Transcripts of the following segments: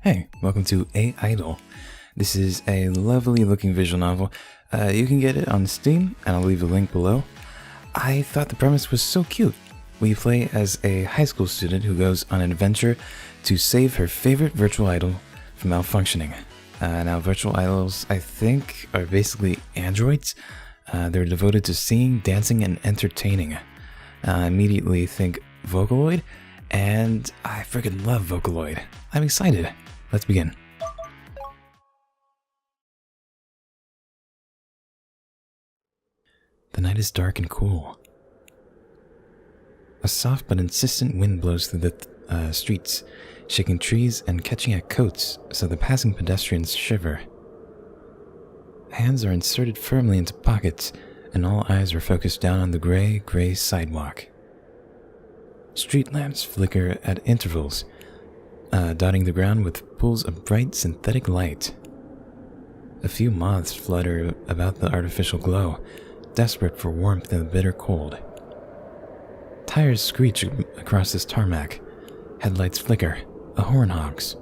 Hey, welcome to AIdol. This is a lovely looking visual novel. You can get it on Steam, and I'll leave a link below. I thought the premise was so cute. We play as a high school student who goes on an adventure to save her favorite virtual idol from malfunctioning. Now, virtual idols, I think, are basically androids. They're devoted to singing, dancing, and entertaining. Immediately think Vocaloid, and I freaking love Vocaloid. I'm excited. Let's begin. The night is dark and cool. A soft but insistent wind blows through the streets, shaking trees and catching at coats so the passing pedestrians shiver. Hands are inserted firmly into pockets, and all eyes are focused down on the gray sidewalk. Street lamps flicker at intervals, dotting the ground with pools of bright synthetic light. A few moths flutter about the artificial glow, desperate for warmth in the bitter cold. Tires screech across this tarmac, headlights flicker, a horn honks.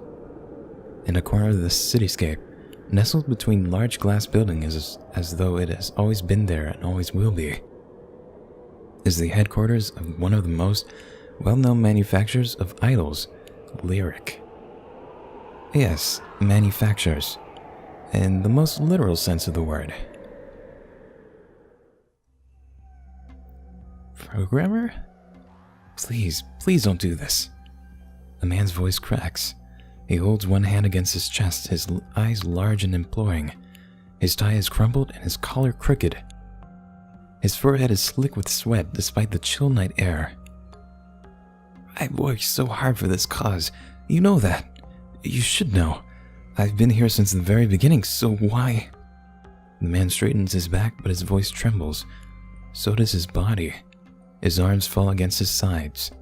In a corner of the cityscape, nestled between large glass buildings as though it has always been there and always will be, is the headquarters of one of the most well-known manufacturers of idols, Lyric. Yes, manufacturers, in the most literal sense of the word. Programmer? Please don't do this. A man's voice cracks. He holds one hand against his chest, his eyes large and imploring. His tie is crumpled and his collar crooked. His forehead is slick with sweat despite the chill night air. I've worked so hard for this cause. You know that. You should know. I've been here since the very beginning, so why? The man straightens his back, but his voice trembles. So does his body. His arms fall against his sides.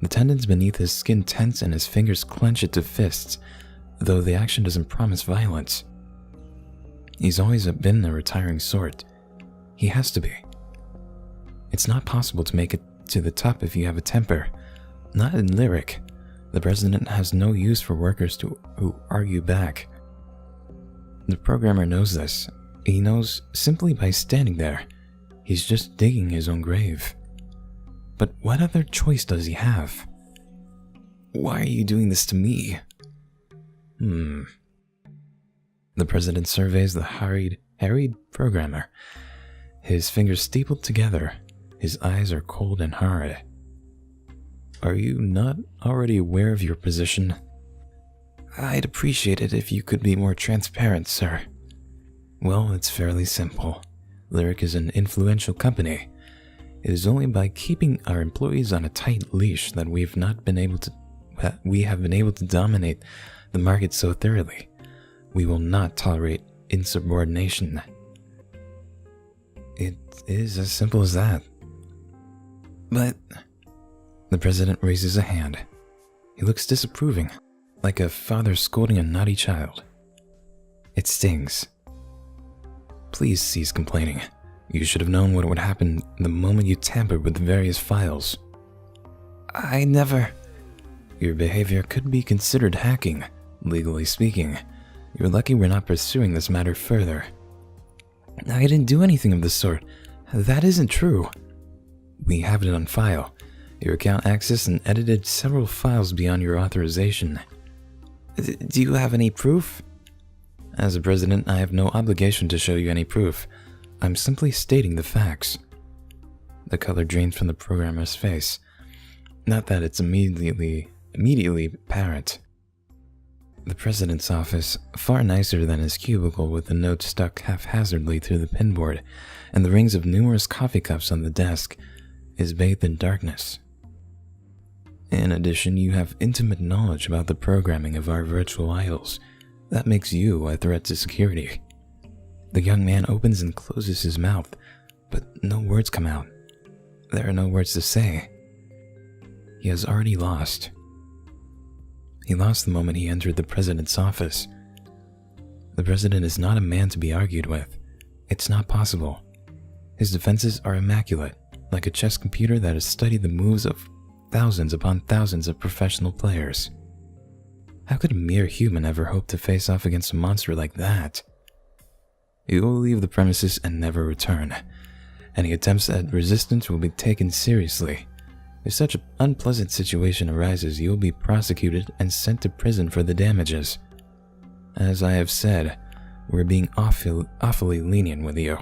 The tendons beneath his skin tense and his fingers clench into fists, though the action doesn't promise violence. He's always been a retiring sort. He has to be. It's not possible to make it to the top if you have a temper. Not in Lyric. The president has no use for workers who argue back. The programmer knows this. He knows simply by standing there. He's just digging his own grave. But what other choice does he have? Why are you doing this to me? The president surveys the harried programmer. His fingers steepled together. His eyes are cold and hard. Are you not already aware of your position? I'd appreciate it if you could be more transparent, sir. Well, it's fairly simple. Lyric is an influential company. It is only by keeping our employees on a tight leash that we have been able to dominate the market so thoroughly. We will not tolerate insubordination. It is as simple as that. But the president raises a hand. He looks disapproving, like a father scolding a naughty child. It stings. Please cease complaining. You should have known what would happen the moment you tampered with the various files. I never... Your behavior could be considered hacking, legally speaking. You're lucky we're not pursuing this matter further. I didn't do anything of the sort. That isn't true. We have it on file. Your account accessed and edited several files beyond your authorization. Do you have any proof? As a president, I have no obligation to show you any proof. I'm simply stating the facts. The color drains from the programmer's face. Not that it's immediately apparent. The president's office, far nicer than his cubicle with the notes stuck haphazardly through the pinboard and the rings of numerous coffee cups on the desk, is bathed in darkness. In addition, you have intimate knowledge about the programming of our virtual idols. That makes you a threat to security. The young man opens and closes his mouth, but no words come out. There are no words to say. He has already lost. He lost the moment he entered the president's office. The president is not a man to be argued with. It's not possible. His defenses are immaculate, like a chess computer that has studied the moves of thousands upon thousands of professional players. How could a mere human ever hope to face off against a monster like that? You will leave the premises and never return. Any attempts at resistance will be taken seriously. If such an unpleasant situation arises, you will be prosecuted and sent to prison for the damages. As I have said, we're being awfully lenient with you,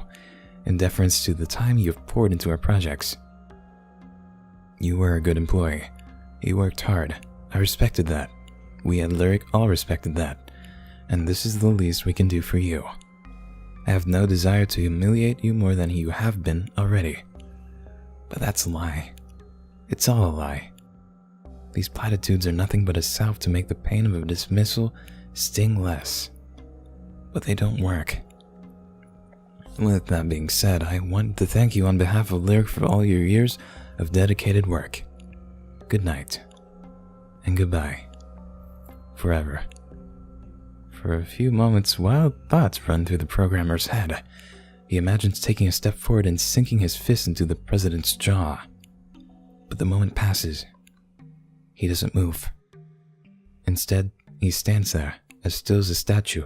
in deference to the time you have poured into our projects. You were a good employee. You worked hard. I respected that. We at Lyric all respected that. And this is the least we can do for you. I have no desire to humiliate you more than you have been already. But that's a lie. It's all a lie. These platitudes are nothing but a salve to make the pain of a dismissal sting less. But they don't work. With that being said, I want to thank you on behalf of Lyric for all your years of dedicated work. Good night. And goodbye. Forever. For a few moments, wild thoughts run through the programmer's head. He imagines taking a step forward and sinking his fist into the president's jaw. But the moment passes. He doesn't move. Instead, he stands there, as still as a statue,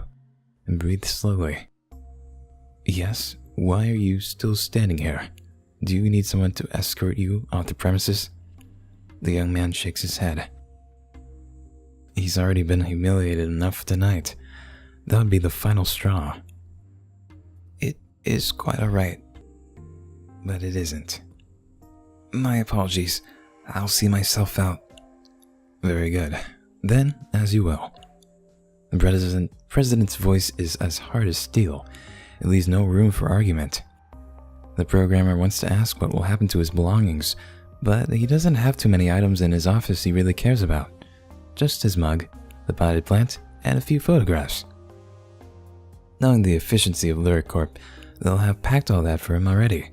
and breathes slowly. Yes, why are you still standing here? Do you need someone to escort you off the premises? The young man shakes his head. He's already been humiliated enough tonight. That would be the final straw. It is quite alright. But it isn't. My apologies. I'll see myself out. Very good. Then, as you will. The president's voice is as hard as steel. It leaves no room for argument. The programmer wants to ask what will happen to his belongings, but he doesn't have too many items in his office he really cares about. Just his mug, the potted plant, and a few photographs. Knowing the efficiency of Lyric Corp, they'll have packed all that for him already.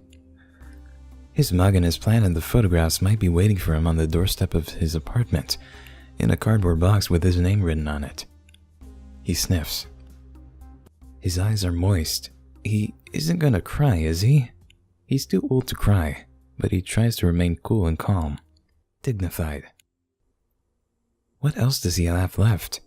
His mug and his plant and the photographs might be waiting for him on the doorstep of his apartment, in a cardboard box with his name written on it. He sniffs. His eyes are moist. He isn't gonna cry, is he? He's too old to cry, but he tries to remain cool and calm, dignified. What else does he have left?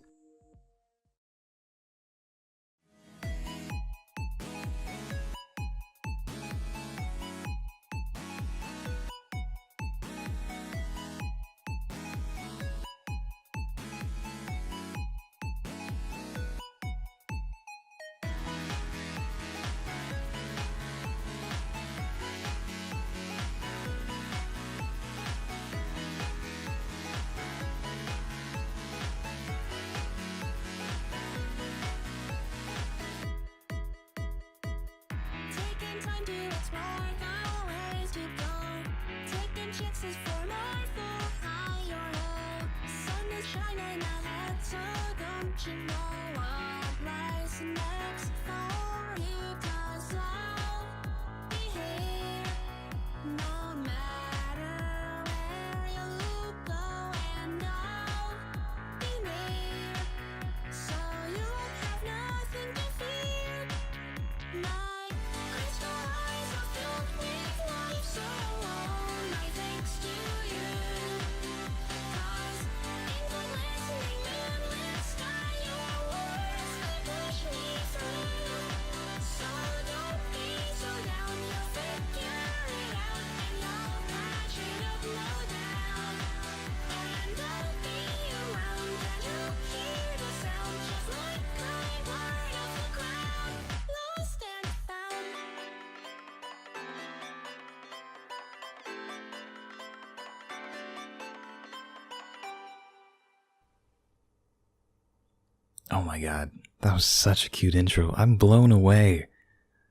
Oh my god, that was such a cute intro. I'm blown away.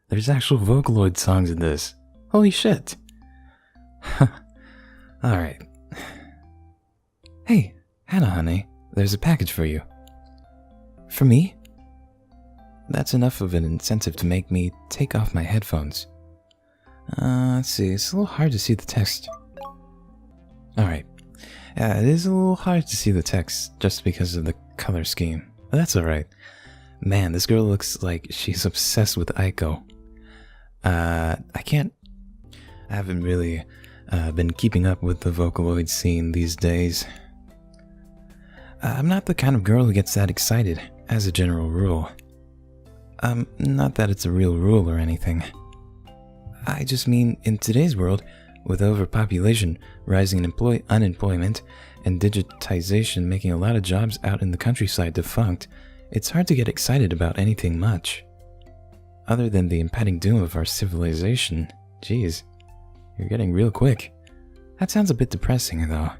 There's actual Vocaloid songs in this. Holy shit. Alright. Hey, Hana honey, there's a package for you. For me? That's enough of an incentive to make me take off my headphones. Let's see, it's a little hard to see the text. Alright. Yeah, it is a little hard to see the text just because of the color scheme. But that's alright. Man, this girl looks like she's obsessed with Aiko. I haven't really been keeping up with the Vocaloid scene these days. I'm not the kind of girl who gets that excited, as a general rule. Not that it's a real rule or anything. I just mean, in today's world, with overpopulation, rising unemployment, and digitization making a lot of jobs out in the countryside defunct, it's hard to get excited about anything much. Other than the impending doom of our civilization. Geez, you're getting real quick. That sounds a bit depressing, though,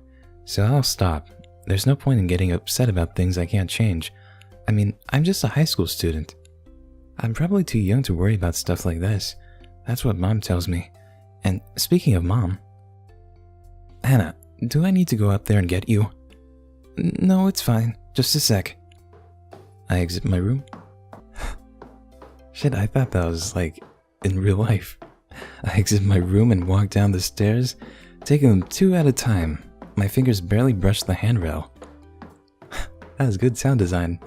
so I'll stop. There's no point in getting upset about things I can't change. I mean, I'm just a high school student. I'm probably too young to worry about stuff like this. That's what Mom tells me. And speaking of Mom... Hana, do I need to go up there and get you? No, it's fine. Just a sec. I exit my room. Shit, I thought that was like in real life. I exit my room and walk down the stairs, taking them 2 at a time. My fingers barely brush the handrail. That is good sound design.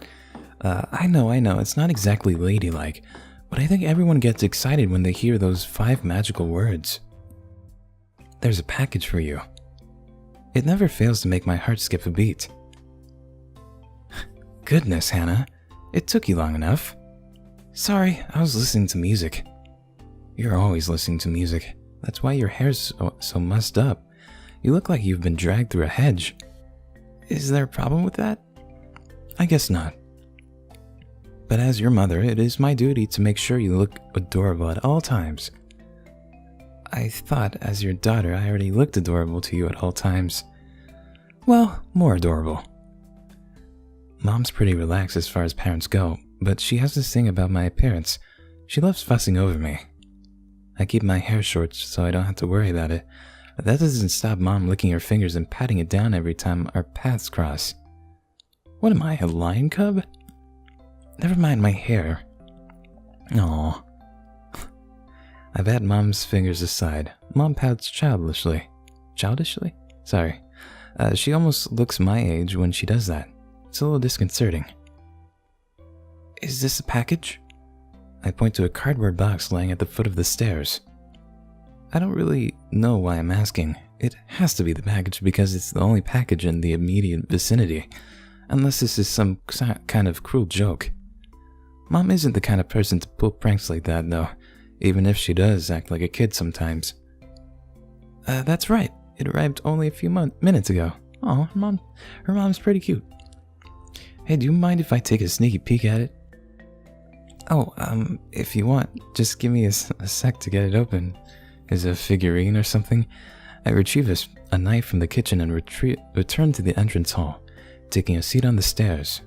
I know, it's not exactly ladylike, but I think everyone gets excited when they hear those 5 magical words. There's a package for you. It never fails to make my heart skip a beat. Goodness, Hana, it took you long enough. Sorry, I was listening to music. You're always listening to music. That's why your hair's so mussed up. You look like you've been dragged through a hedge. Is there a problem with that? I guess not. But as your mother, it is my duty to make sure you look adorable at all times. I thought, as your daughter, I already looked adorable to you at all times. Well, more adorable. Mom's pretty relaxed as far as parents go, but she has this thing about my appearance. She loves fussing over me. I keep my hair short so I don't have to worry about it, but that doesn't stop Mom licking her fingers and patting it down every time our paths cross. What am I, a lion cub? Never mind my hair. Aww. I bat Mom's fingers aside. Mom pouts childishly. Childishly? Sorry. She almost looks my age when she does that. It's a little disconcerting. Is this a package? I point to a cardboard box lying at the foot of the stairs. I don't really know why I'm asking. It has to be the package because it's the only package in the immediate vicinity. Unless this is some kind of cruel joke. Mom isn't the kind of person to pull pranks like that, though, even if she does act like a kid sometimes. That's right. It arrived only a few minutes ago. Oh, her mom's pretty cute. Hey, do you mind if I take a sneaky peek at it? Oh, if you want, just give me a sec to get it open. Is it a figurine or something? I retrieve a knife from the kitchen and return to the entrance hall, taking a seat on the stairs.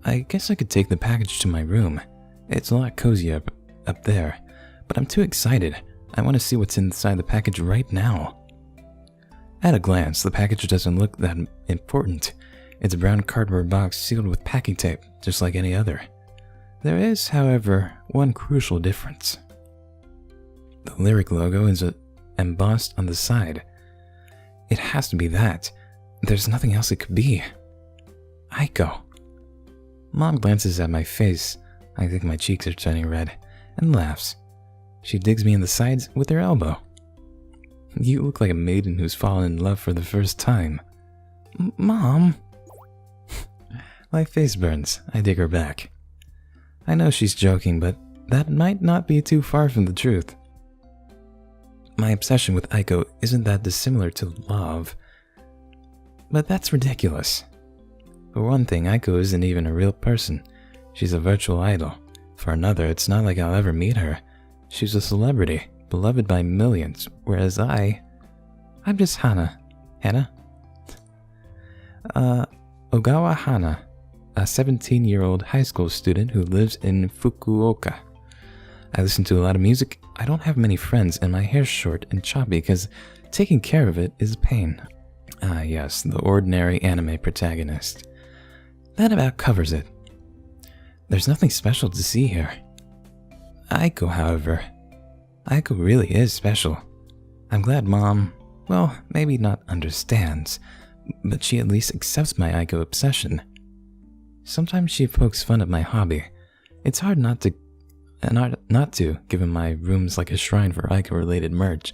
I guess I could take the package to my room. It's a lot cozier up there, but I'm too excited. I want to see what's inside the package right now. At a glance, the package doesn't look that important. It's a brown cardboard box sealed with packing tape, just like any other. There is, however, one crucial difference. The lyric logo is embossed on the side. It has to be that. There's nothing else it could be. Aiko. Mom glances at my face. I think my cheeks are turning red, and laughs. She digs me in the sides with her elbow. You look like a maiden who's fallen in love for the first time. Mom! My face burns. I dig her back. I know she's joking, but that might not be too far from the truth. My obsession with Aiko isn't that dissimilar to love. But that's ridiculous. For one thing, Aiko isn't even a real person. She's a virtual idol. For another, it's not like I'll ever meet her. She's a celebrity, beloved by millions, whereas I'm just Hana. Hana? Ogawa Hana, a 17-year-old high school student who lives in Fukuoka. I listen to a lot of music, I don't have many friends, and my hair's short and choppy because taking care of it is a pain. Ah yes, the ordinary anime protagonist. That about covers it. There's nothing special to see here. Aiko, however. Aiko really is special. I'm glad Mom, well, maybe not understands, but she at least accepts my Aiko obsession. Sometimes she pokes fun at my hobby. It's hard not to, given my room's like a shrine for Aiko-related merch,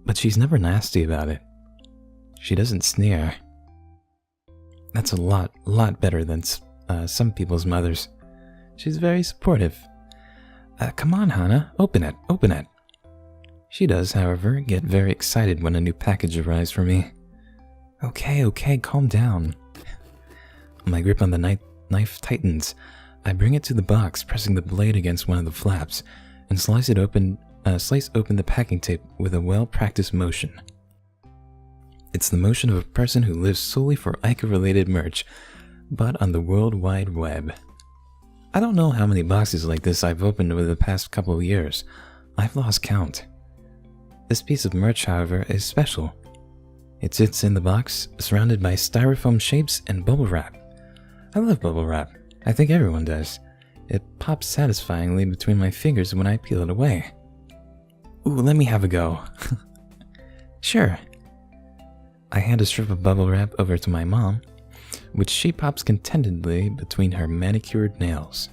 but she's never nasty about it. She doesn't sneer. That's a lot better than some people's mothers. She's very supportive. Come on, Hana, open it. She does, however, get very excited when a new package arrives for me. Okay, calm down. My grip on the knife tightens. I bring it to the box, pressing the blade against one of the flaps, and slice open the packing tape with a well-practiced motion. It's the motion of a person who lives solely for Aiko-related merch, but on the World Wide Web. I don't know how many boxes like this I've opened over the past couple of years. I've lost count. This piece of merch, however, is special. It sits in the box, surrounded by styrofoam shapes and bubble wrap. I love bubble wrap. I think everyone does. It pops satisfyingly between my fingers when I peel it away. Ooh, let me have a go. Sure. I hand a strip of bubble wrap over to my mom, which she pops contentedly between her manicured nails.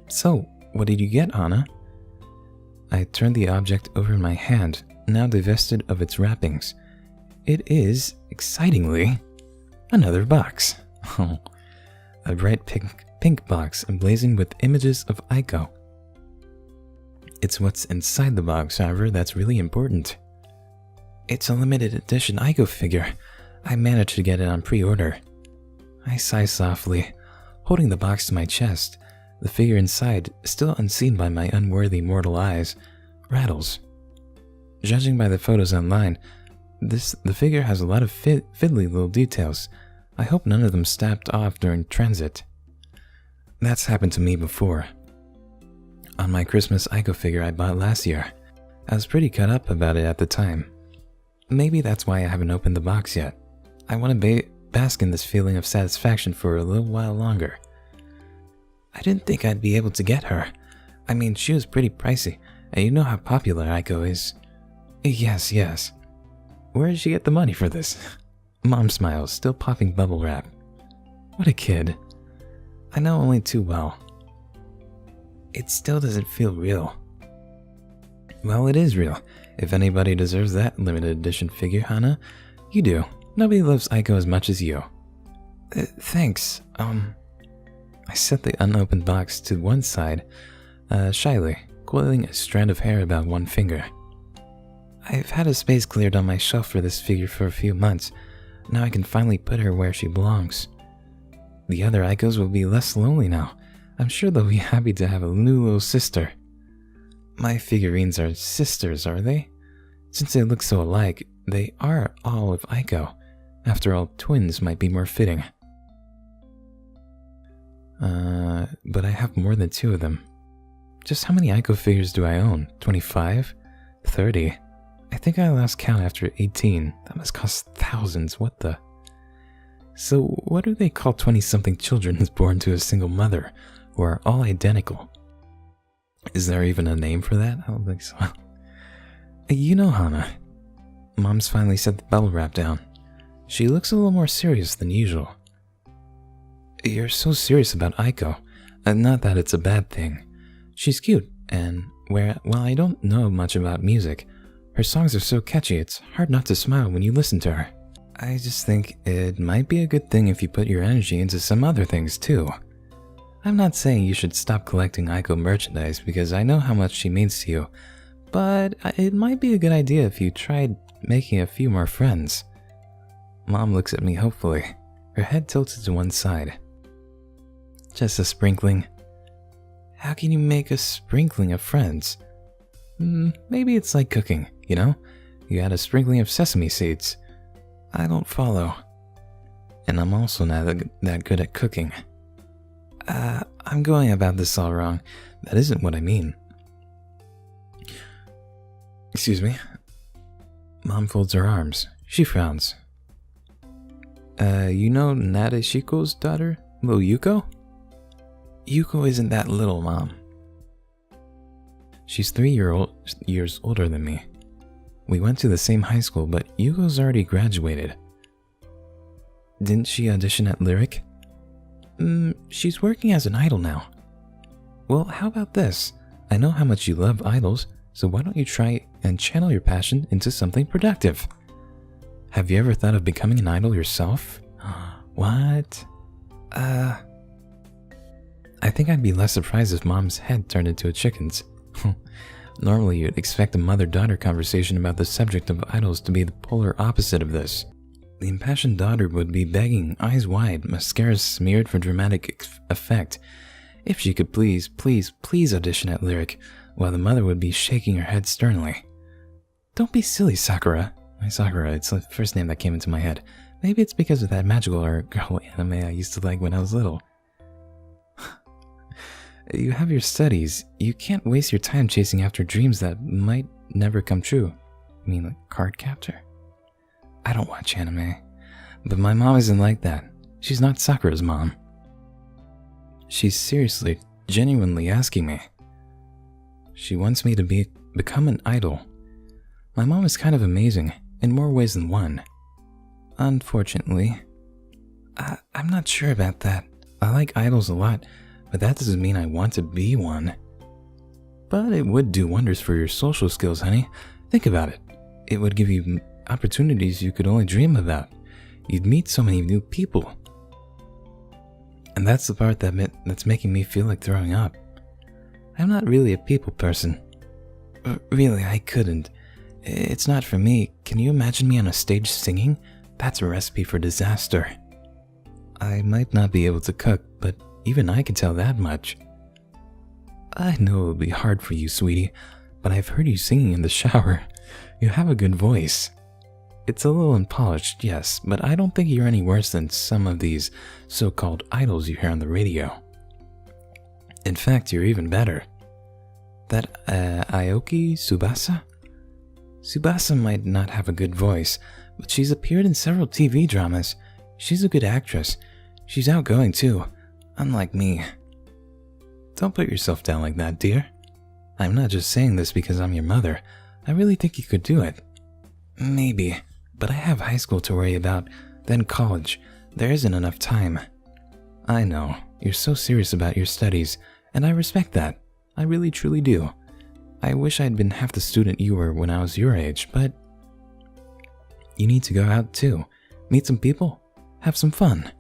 So, what did you get, Hana? I turn the object over in my hand, now divested of its wrappings. It is, excitingly, another box. Oh, a bright pink box emblazoned with images of Aiko. It's what's inside the box, however, that's really important. It's a limited edition Aiko figure. I managed to get it on pre-order. I sigh softly, holding the box to my chest. The figure inside, still unseen by my unworthy mortal eyes, rattles. Judging by the photos online, the figure has a lot of fiddly little details. I hope none of them snapped off during transit. That's happened to me before. On my Christmas Aiko figure I bought last year, I was pretty cut up about it at the time. Maybe that's why I haven't opened the box yet. I want to bask in this feeling of satisfaction for a little while longer. I didn't think I'd be able to get her. I mean, she was pretty pricey, and you know how popular Aiko is. Yes. Where did she get the money for this? Mom smiles, still popping bubble wrap. What a kid. I know only too well. It still doesn't feel real. Well, it is real. If anybody deserves that limited edition figure, Hana, you do. Nobody loves Aiko as much as you. Thanks. I set the unopened box to one side, shyly, coiling a strand of hair about one finger. I've had a space cleared on my shelf for this figure for a few months. Now I can finally put her where she belongs. The other Aikos will be less lonely now. I'm sure they'll be happy to have a new little sister. My figurines are sisters, are they? Since they look so alike, they are all of Aiko. After all, twins might be more fitting. But I have more than 2 of them. Just how many Aiko figures do I own? 25? 30? I think I lost count after 18. That must cost thousands, what the? So what do they call 20-something children born to a single mother, who are all identical? Is there even a name for that? I don't think so. You know, Hana. Mom's finally set the bubble wrap down. She looks a little more serious than usual. You're so serious about Aiko. Not that it's a bad thing. She's cute, and while I don't know much about music, her songs are so catchy it's hard not to smile when you listen to her. I just think it might be a good thing if you put your energy into some other things too. I'm not saying you should stop collecting Aiko merchandise because I know how much she means to you, but it might be a good idea if you tried making a few more friends. Mom looks at me hopefully, her head tilted to one side. Just a sprinkling. How can you make a sprinkling of friends? Maybe it's like cooking, you know? You add a sprinkling of sesame seeds. I don't follow. And I'm also not that good at cooking. I'm going about this all wrong. That isn't what I mean. Excuse me. Mom folds her arms. She frowns. You know Nadeshiko's daughter, little Yuko? Yuko isn't that little, Mom. She's 3 years older than me. We went to the same high school, but Yuko's already graduated. Didn't she audition at Lyric? She's working as an idol now. Well, how about this? I know how much you love idols, so why don't you try and channel your passion into something productive? Have you ever thought of becoming an idol yourself? What? I think I'd be less surprised if Mom's head turned into a chicken's. Normally, you'd expect a mother-daughter conversation about the subject of idols to be the polar opposite of this. The impassioned daughter would be begging, eyes wide, mascara smeared for dramatic effect, if she could please audition at Lyric, while the mother would be shaking her head sternly. Don't be silly, Sakura. Sakura, it's the first name that came into my head. Maybe it's because of that magical or girl anime I used to like when I was little. You have your studies. You can't waste your time chasing after dreams that might never come true. You mean like Cardcaptor? I don't watch anime, but my mom isn't like that. She's not Sakura's mom. She's seriously, genuinely asking me. She wants me to become an idol. My mom is kind of amazing, in more ways than one. Unfortunately, I'm not sure about that. I like idols a lot, but that doesn't mean I want to be one. But it would do wonders for your social skills, honey. Think about it. It would give you opportunities you could only dream about. You'd meet so many new people. And that's the part that's making me feel like throwing up. I'm not really a people person. Really, I couldn't. It's not for me. Can you imagine me on a stage singing? That's a recipe for disaster. I might not be able to cook, but even I can tell that much. I know it'll be hard for you, sweetie, but I've heard you singing in the shower. You have a good voice. It's a little unpolished, yes, but I don't think you're any worse than some of these so-called idols you hear on the radio. In fact, you're even better. That Aoki Tsubasa? Tsubasa might not have a good voice, but she's appeared in several TV dramas. She's a good actress. She's outgoing too, unlike me. Don't put yourself down like that, dear. I'm not just saying this because I'm your mother. I really think you could do it. Maybe, but I have high school to worry about, then college. There isn't enough time. I know, you're so serious about your studies, and I respect that. I really truly do. I wish I'd been half the student you were when I was your age, but you need to go out too. Meet some people. Have some fun.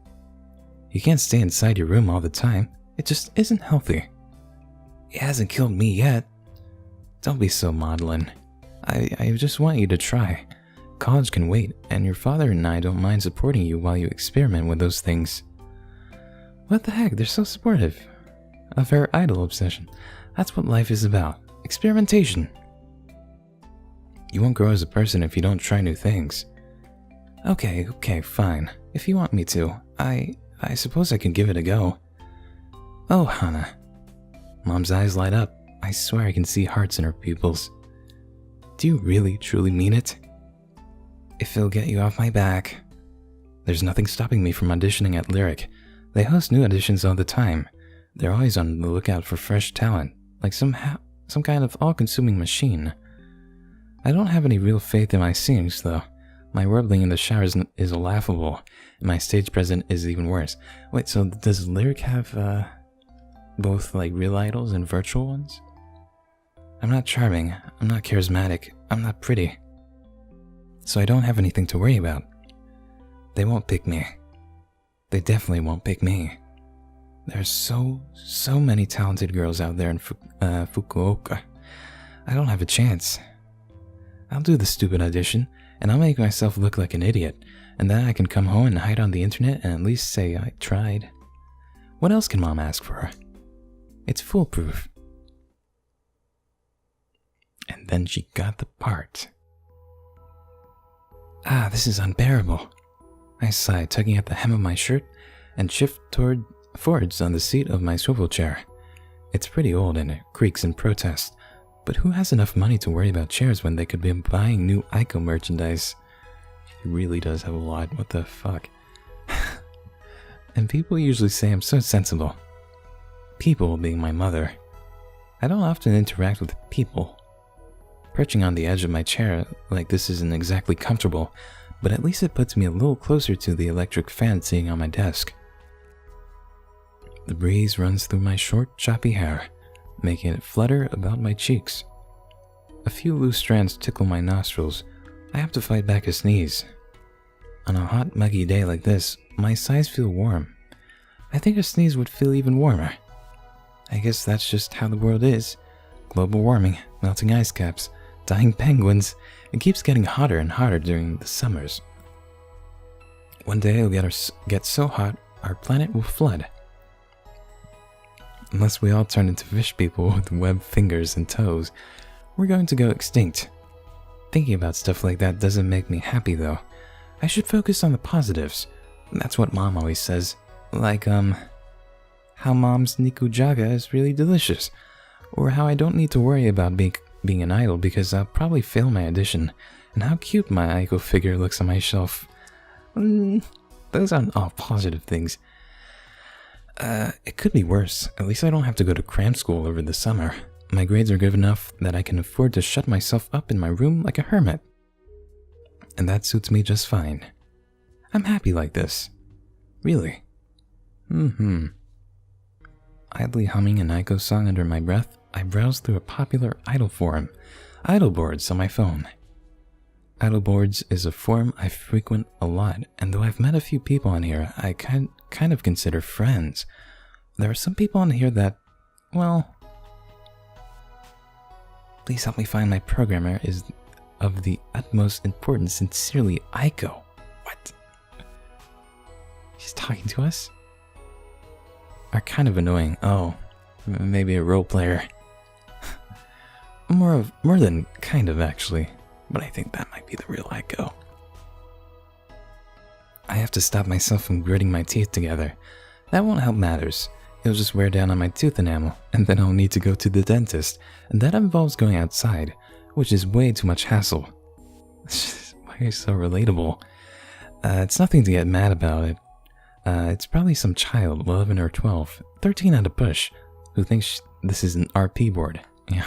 You can't stay inside your room all the time. It just isn't healthy. It hasn't killed me yet. Don't be so maudlin. I just want you to try. College can wait, and your father and I don't mind supporting you while you experiment with those things. What the heck? They're so supportive. Of her idol obsession. That's what life is about. Experimentation. You won't grow as a person if you don't try new things. Okay, fine. If you want me to, I suppose I can give it a go. Oh, Hana. Mom's eyes light up. I swear I can see hearts in her pupils. Do you really, truly mean it? If it'll get you off my back. There's nothing stopping me from auditioning at Lyric. They host new auditions all the time. They're always on the lookout for fresh talent, like some kind of all-consuming machine. I don't have any real faith in my singings, though. My warbling in the showers is laughable, and my stage presence is even worse. Wait, so does Lyric have, both, like, real idols and virtual ones? I'm not charming, I'm not charismatic, I'm not pretty. So I don't have anything to worry about. They won't pick me. They definitely won't pick me. There's so many talented girls out there in Fukuoka. I don't have a chance. I'll do the stupid audition, and I'll make myself look like an idiot, and then I can come home and hide on the internet and at least say I tried. What else can Mom ask for? It's foolproof. And then she got the part. This is unbearable. I sigh, tugging at the hem of my shirt, and shift forwards on the seat of my swivel chair. It's pretty old and it creaks in protest, but who has enough money to worry about chairs when they could be buying new Aiko merchandise? She really does have a lot, what the fuck? And people usually say I'm so sensible. People being my mother. I don't often interact with people. Perching on the edge of my chair like this isn't exactly comfortable, but at least it puts me a little closer to the electric fan sitting on my desk. The breeze runs through my short, choppy hair, making it flutter about my cheeks. A few loose strands tickle my nostrils. I have to fight back a sneeze. On a hot, muggy day like this, my sides feel warm. I think a sneeze would feel even warmer. I guess that's just how the world is. Global warming, melting ice caps, dying penguins. It keeps getting hotter and hotter during the summers. One day it'll get so hot, our planet will flood. Unless we all turn into fish people with webbed fingers and toes, we're going to go extinct. Thinking about stuff like that doesn't make me happy though. I should focus on the positives. That's what Mom always says. Like, how Mom's nikujaga is really delicious. Or how I don't need to worry about being an idol because I'll probably fail my audition. And how cute my Aiko figure looks on my shelf. Those aren't all positive things. It could be worse. At least I don't have to go to cram school over the summer. My grades are good enough that I can afford to shut myself up in my room like a hermit. And that suits me just fine. I'm happy like this. Really. Idly humming an Aiko song under my breath, I browsed through a popular idol forum, Idol boards on my phone. Idol boards is a forum I frequent a lot, and though I've met a few people on here I kind of consider friends, there are some people on here that, well... Please help me find my programmer is of the utmost importance. Sincerely, Aiko. What? She's talking to us? Are kind of annoying. Oh, maybe a role player. more than kind of, actually. But I think that might be the real Aiko. I have to stop myself from gritting my teeth together. That won't help matters. It'll just wear down on my tooth enamel, and then I'll need to go to the dentist, and that involves going outside, which is way too much hassle. Why are you so relatable? It's nothing to get mad about it. It's probably some child, 11 or 12, 13 at a push, who thinks this is an RP board. Yeah.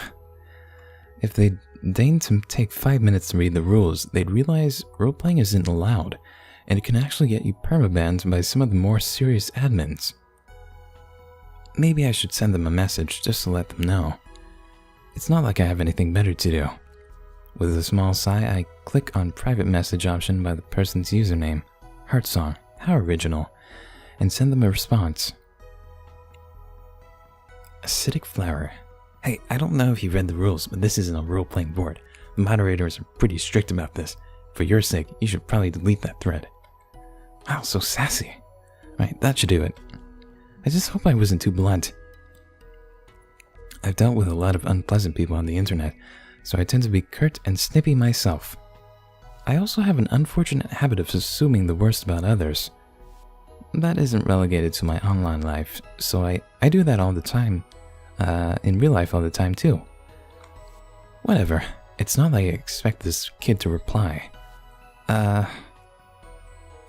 If they deigned to take 5 minutes to read the rules, they'd realize role-playing isn't allowed, and it can actually get you permabanned by some of the more serious admins. Maybe I should send them a message just to let them know. It's not like I have anything better to do. With a small sigh, I click on private message option by the person's username, Heartsong, how original, and send them a response. Acidic Flower. Hey, I don't know if you read the rules, but this isn't a role-playing board. The moderators are pretty strict about this. For your sake, you should probably delete that thread. Wow, so sassy. Right, that should do it. I just hope I wasn't too blunt. I've dealt with a lot of unpleasant people on the internet, so I tend to be curt and snippy myself. I also have an unfortunate habit of assuming the worst about others. That isn't relegated to my online life, so I do that all the time. In real life all the time too. Whatever, it's not like I expect this kid to reply. Well,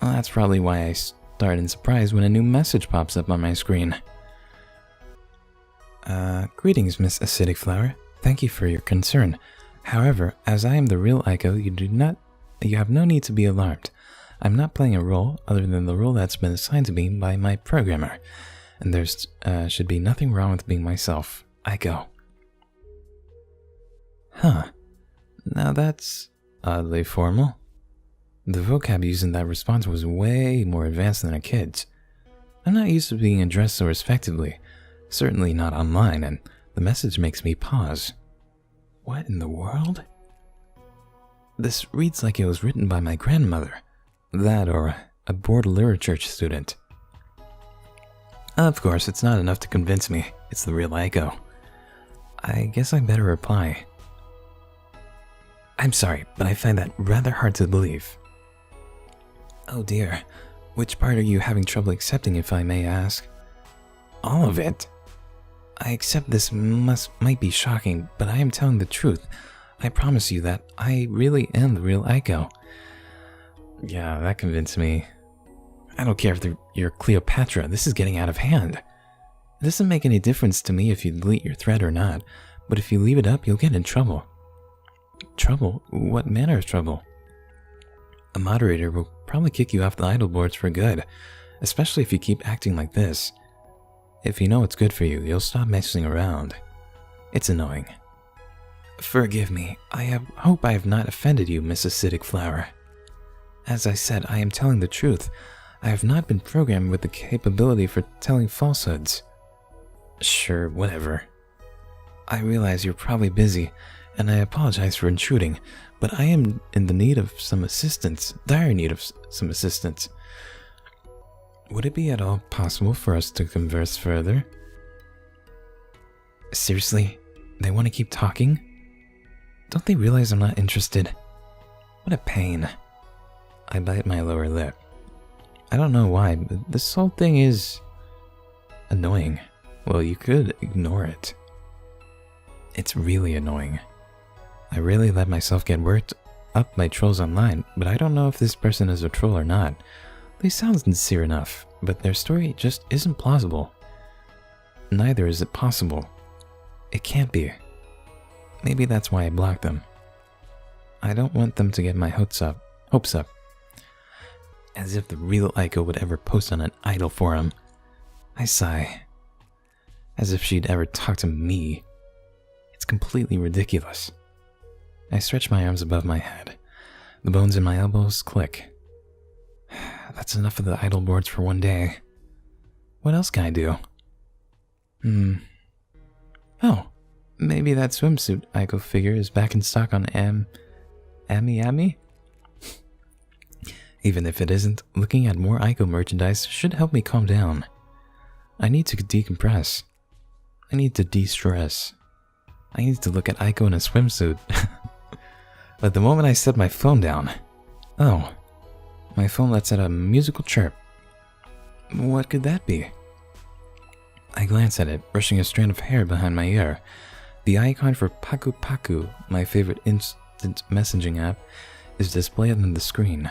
that's probably why I start in surprise when a new message pops up on my screen. Greetings, Miss Acidic Flower. Thank you for your concern. However, as I am the real Aiko, you have no need to be alarmed. I'm not playing a role other than the role that's been assigned to me by my programmer, and there's should be nothing wrong with being myself. Aiko. Huh. Now that's oddly formal. The vocab used in that response was way more advanced than a kid's. I'm not used to being addressed so respectively, certainly not online, and the message makes me pause. What in the world? This reads like it was written by my grandmother. That or a bored literature student. Of course, it's not enough to convince me it's the real Aiko. I guess I better reply. I'm sorry, but I find that rather hard to believe. Oh dear, which part are you having trouble accepting, if I may ask? All of it. I accept this might be shocking, but I am telling the truth. I promise you that I really am the real Aiko. Yeah, that convinced me. I don't care if you're Cleopatra, this is getting out of hand. It doesn't make any difference to me if you delete your thread or not, but if you leave it up, you'll get in trouble. Trouble? What manner of trouble? A moderator will probably kick you off the idol boards for good, especially if you keep acting like this. If you know what's good for you, you'll stop messing around. It's annoying. Forgive me, I hope I have not offended you, Miss Acidic Flower. As I said, I am telling the truth. I have not been programmed with the capability for telling falsehoods. Sure, whatever. I realize you're probably busy, and I apologize for intruding, but I am in the need of some assistance, dire need of some assistance. Would it be at all possible for us to converse further? Seriously? They want to keep talking? Don't they realize I'm not interested? What a pain. I bite my lower lip. I don't know why, but this whole thing is annoying. Well, you could ignore it. It's really annoying. I really let myself get worked up by trolls online, but I don't know if this person is a troll or not. They sound sincere enough, but their story just isn't plausible. Neither is it possible. It can't be. Maybe that's why I blocked them. I don't want them to get my hopes up. As if the real Aiko would ever post on an idol forum. I sigh. As if she'd ever talk to me. It's completely ridiculous. I stretch my arms above my head. The bones in my elbows click. That's enough of the idol boards for one day. What else can I do? Oh, maybe that swimsuit Aiko figure is back in stock on Ami? Even if it isn't, looking at more Aiko merchandise should help me calm down. I need to decompress. I need to de-stress. I need to look at Aiko in a swimsuit. But the moment I set my phone down... Oh, my phone lets out a musical chirp. What could that be? I glance at it, brushing a strand of hair behind my ear. The icon for Paku Paku, my favorite instant messaging app, is displayed on the screen.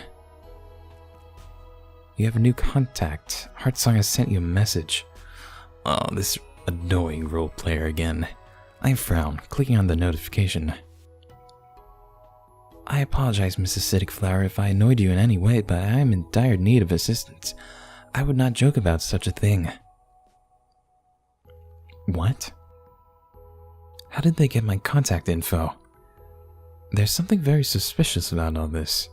You have a new contact. Heartsong has sent you a message. Oh, this annoying role player again. I frown, clicking on the notification. I apologize, Mrs. Acidic Flower, if I annoyed you in any way, but I am in dire need of assistance. I would not joke about such a thing. What? How did they get my contact info? There's something very suspicious about all this.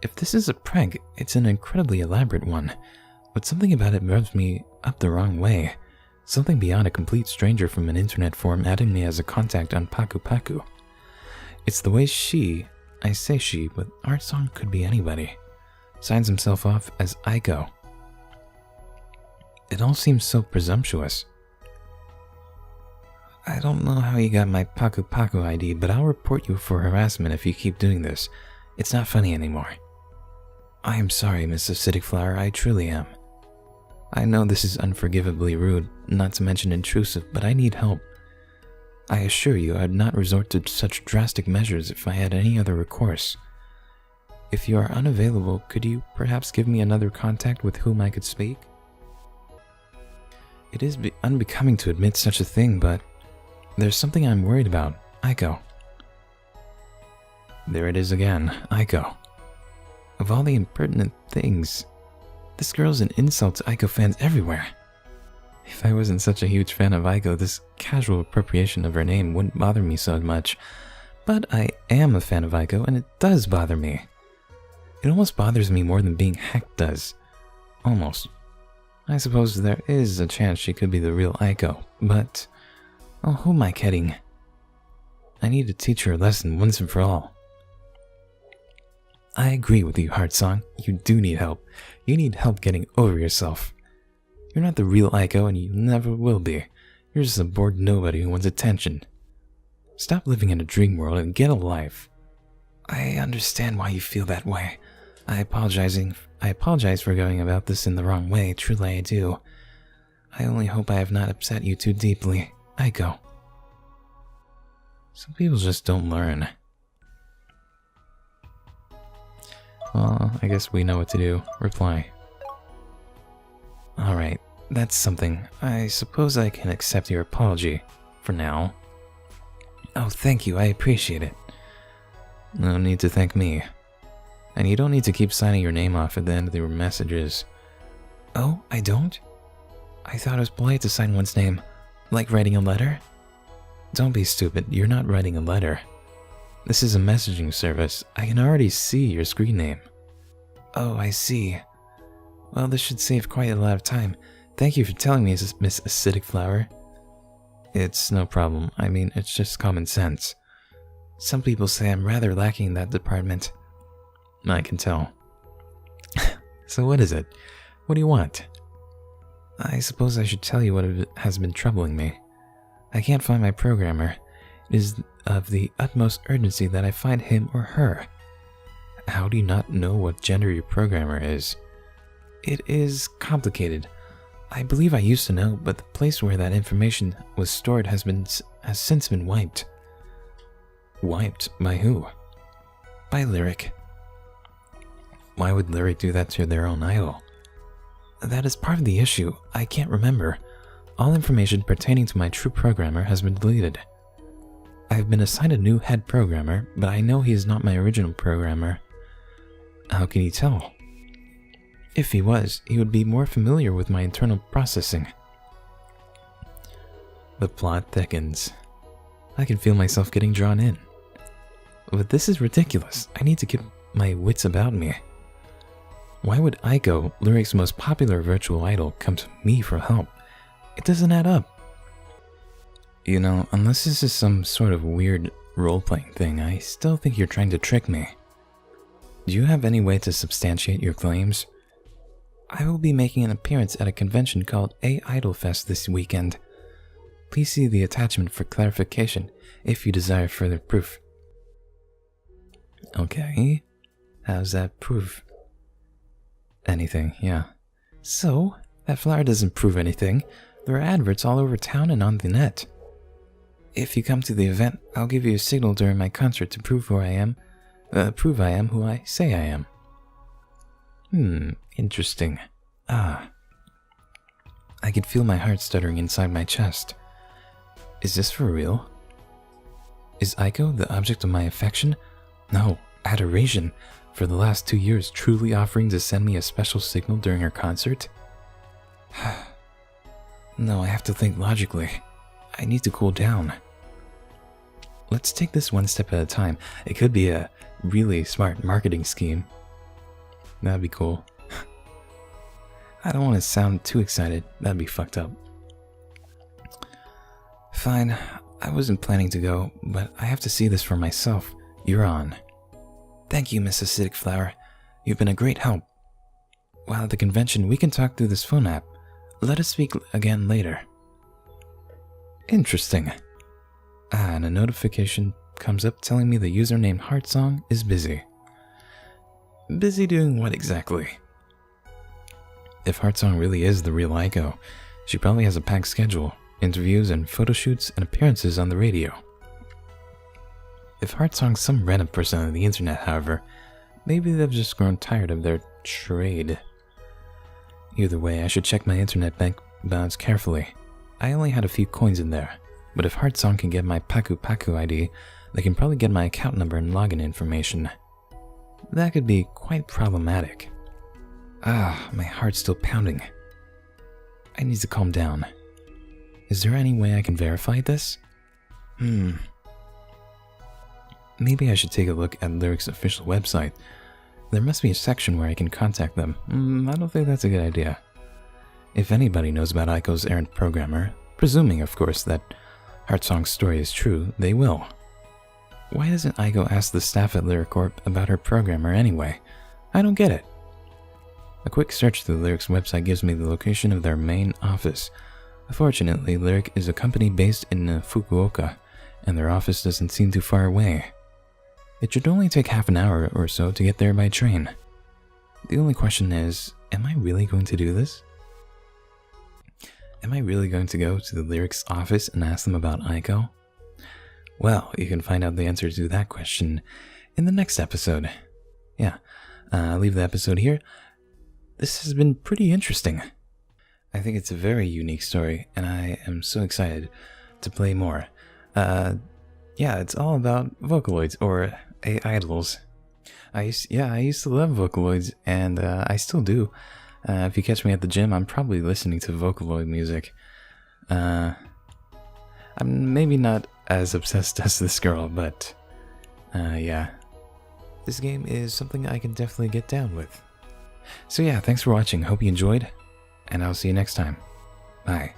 If this is a prank, it's an incredibly elaborate one, but something about it rubs me up the wrong way. Something beyond a complete stranger from an internet forum adding me as a contact on Paku Paku. It's the way I say she, but Heartsong could be anybody, signs himself off as Aiko. It all seems so presumptuous. I don't know how you got my Paku Paku ID, but I'll report you for harassment if you keep doing this. It's not funny anymore. I am sorry, Miss Acidic Flower, I truly am. I know this is unforgivably rude, not to mention intrusive, but I need help. I assure you I'd not resort to such drastic measures if I had any other recourse. If you are unavailable, could you perhaps give me another contact with whom I could speak? It is unbecoming to admit such a thing, but there's something I'm worried about. Aiko. There it is again, Aiko. Of all the impertinent things, this girl's an insult to Aiko fans everywhere. If I wasn't such a huge fan of Aiko, this casual appropriation of her name wouldn't bother me so much. But I am a fan of Aiko, and it does bother me. It almost bothers me more than being hacked does. Almost. I suppose there is a chance she could be the real Aiko, but... oh, who am I kidding? I need to teach her a lesson once and for all. I agree with you, Heartsong. You do need help. You need help getting over yourself. You're not the real Aiko, and you never will be. You're just a bored nobody who wants attention. Stop living in a dream world and get a life. I understand why you feel that way. I apologize for going about this in the wrong way, truly I do. I only hope I have not upset you too deeply. Aiko. Some people just don't learn. Well, I guess we know what to do. Reply. Alright, that's something. I suppose I can accept your apology. For now. Oh, thank you, I appreciate it. No need to thank me. And you don't need to keep signing your name off at the end of your messages. Oh, I don't? I thought it was polite to sign one's name. Like writing a letter? Don't be stupid, you're not writing a letter. This is a messaging service. I can already see your screen name. Oh, I see. Well, this should save quite a lot of time. Thank you for telling me, Miss Acidic Flower. It's no problem. I mean, it's just common sense. Some people say I'm rather lacking in that department. I can tell. So what is it? What do you want? I suppose I should tell you what has been troubling me. I can't find my programmer. It is of the utmost urgency that I find him or her. How do you not know what gender your programmer is? It is complicated. I believe I used to know, but the place where that information was stored has since been wiped. Wiped? By who? By Lyric. Why would Lyric do that to their own idol? That is part of the issue. I can't remember. All information pertaining to my true programmer has been deleted. I have been assigned a new head programmer, but I know he is not my original programmer. How can you tell? If he was, he would be more familiar with my internal processing. The plot thickens. I can feel myself getting drawn in. But this is ridiculous. I need to keep my wits about me. Why would Aiko, Lyric's most popular virtual idol, come to me for help? It doesn't add up. You know, unless this is some sort of weird role-playing thing, I still think you're trying to trick me. Do you have any way to substantiate your claims? I will be making an appearance at a convention called AIdol Fest this weekend. Please see the attachment for clarification if you desire further proof. Okay, how's that proof? Anything, yeah. So, that flyer doesn't prove anything. There are adverts all over town and on the net. If you come to the event, I'll give you a signal during my concert to prove who I am. Prove I am who I say I am. Interesting. I can feel my heart stuttering inside my chest. Is this for real? Is Aiko the object of my affection? No, adoration. For the last 2 years, truly offering to send me a special signal during her concert? No, I have to think logically. I need to cool down. Let's take this one step at a time. It could be a really smart marketing scheme. That'd be cool. I don't want to sound too excited. That'd be fucked up. Fine, I wasn't planning to go, but I have to see this for myself. You're on. Thank you, Miss Acidic Flower. You've been a great help. While at the convention, we can talk through this phone app. Let us speak again later. Interesting. And a notification comes up telling me the user named Heartsong is busy. Busy doing what exactly? If Heartsong really is the real Aiko, she probably has a packed schedule, interviews and photo shoots and appearances on the radio. If Heartsong's some random person on the internet, however, maybe they've just grown tired of their charade. Either way, I should check my internet bank balance carefully. I only had a few coins in there, but if Heartsong can get my Paku Paku ID, they can probably get my account number and login information. That could be quite problematic. My heart's still pounding. I need to calm down. Is there any way I can verify this? Maybe I should take a look at Lyric's official website. There must be a section where I can contact them. I don't think that's a good idea. If anybody knows about Aiko's errant programmer, presuming, of course, that Heartsong's story is true, they will. Why doesn't Aiko ask the staff at Lyric Corp about her programmer anyway? I don't get it. A quick search through Lyric's website gives me the location of their main office. Fortunately, Lyric is a company based in Fukuoka, and their office doesn't seem too far away. It should only take half an hour or so to get there by train. The only question is, am I really going to do this? Am I really going to go to the Lyrics office and ask them about Aiko? Well, you can find out the answer to that question in the next episode. Yeah, I'll leave the episode here. This has been pretty interesting. I think it's a very unique story, and I am so excited to play more. Yeah, it's all about Vocaloids, or AIdols. I used to love Vocaloids, and I still do. If you catch me at the gym, I'm probably listening to Vocaloid music. I'm maybe not as obsessed as this girl, but yeah. This game is something I can definitely get down with. So yeah, thanks for watching. Hope you enjoyed, and I'll see you next time. Bye.